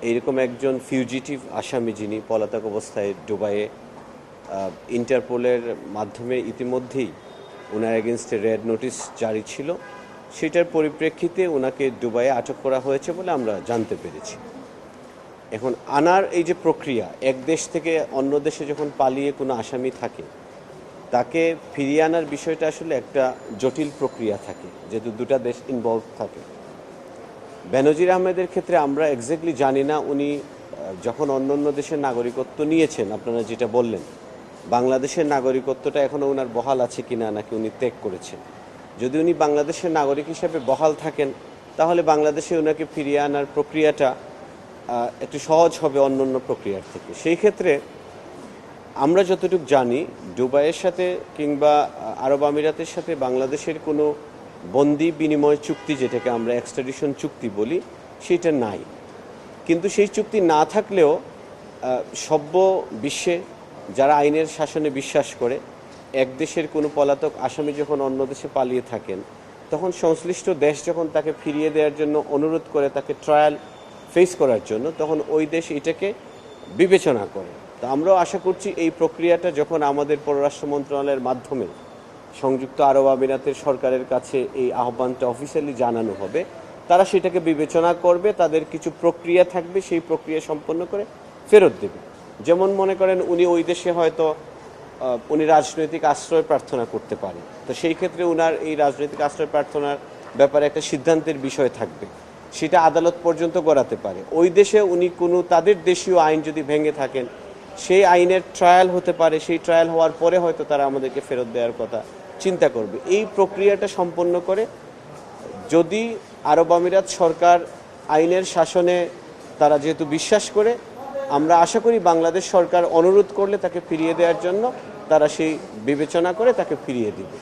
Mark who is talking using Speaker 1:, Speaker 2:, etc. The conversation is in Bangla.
Speaker 1: এইরকম একজন ফিউজিটিভ আসামি যিনি পলাতক অবস্থায় দুবাইয়ে ইন্টারপোলের মাধ্যমে ইতিমধ্যেই ওনার এগেনস্টে রেড নোটিশ জারি ছিল, সেটার পরিপ্রেক্ষিতে ওনাকে দুবাইয়ে আটক করা হয়েছে বলে আমরা জানতে পেরেছি। এখন আনার এই যে প্রক্রিয়া, এক দেশ থেকে অন্য দেশে যখন পালিয়ে কোনো আসামি থাকে তাকে ফিরিয়ে আনার বিষয়টা আসলে একটা জটিল প্রক্রিয়া থাকে, যেহেতু দুটা দেশ ইনভলভ থাকে। বেনজির আহমেদের ক্ষেত্রে আমরা এক্স্যাক্টলি জানি না উনি যখন অন্য অন্য দেশের নাগরিকত্ব নিয়েছেন, আপনারা যেটা বললেন, বাংলাদেশের নাগরিকত্বটা এখনও ওনার বহাল আছে কিনা নাকি উনি ত্যাগ করেছেন। যদি উনি বাংলাদেশের নাগরিক হিসেবে বহাল থাকেন তাহলে বাংলাদেশে ওনাকে ফিরিয়ে আনার প্রক্রিয়াটা একটু সহজ হবে অন্য অন্য প্রক্রিয়ার থেকে। সেই ক্ষেত্রে আমরা যতটুকু জানি দুবাইয়ের সাথে কিংবা আরব আমিরাতের সাথে বাংলাদেশের কোনো বন্দি বিনিময় চুক্তি, যেটাকে আমরা এক্সট্রাডিশন চুক্তি বলি, সেটা নাই। কিন্তু সেই চুক্তি না থাকলেও সভ্য বিশ্বে যারা আইনের শাসনে বিশ্বাস করে, এক দেশের কোনো পলাতক আসামি যখন অন্য দেশে পালিয়ে থাকেন তখন সংশ্লিষ্ট দেশ যখন তাকে ফিরিয়ে দেওয়ার জন্য অনুরোধ করে, তাকে ট্রায়াল ফেস করার জন্য, তখন ওই দেশ এটাকে বিবেচনা করে। তো আমরাও আশা করছি এই প্রক্রিয়াটা যখন আমাদের পররাষ্ট্র মন্ত্রণালয়ের মাধ্যমে সংযুক্ত আরব আমিরাতের সরকারের কাছে এই আহ্বানটা অফিসিয়ালি জানানো হবে, তারা সেটাকে বিবেচনা করবে, তাদের কিছু প্রক্রিয়া থাকবে, সেই প্রক্রিয়া সম্পন্ন করে ফেরত দেবে। যেমন মনে করেন উনি ওই দেশে হয়তো উনি রাজনৈতিক আশ্রয় প্রার্থনা করতে পারে, তো সেই ক্ষেত্রে উনার এই রাজনৈতিক আশ্রয় প্রার্থনার ব্যাপারে একটা সিদ্ধান্তের বিষয় থাকবে, সেটা আদালত পর্যন্ত গড়াতে পারে। ওই দেশে উনি কোনো তাদের দেশীয় আইন যদি ভেঙে থাকেন, সেই আইনের ট্রায়াল হতে পারে, সেই ট্রায়াল হওয়ার পরে হয়তো তারা আমাদেরকে ফেরত দেওয়ার কথা চিন্তা করবে। এই প্রক্রিয়াটা সম্পন্ন করে যদি আরব আমিরাত সরকার আইনের শাসনে তারা যেহেতু বিশ্বাস করে, আমরা আশা করি বাংলাদেশ সরকার অনুরোধ করলে তাকে ফিরিয়ে দেওয়ার জন্য তারা সেই বিবেচনা করে তাকে ফিরিয়ে দিবে।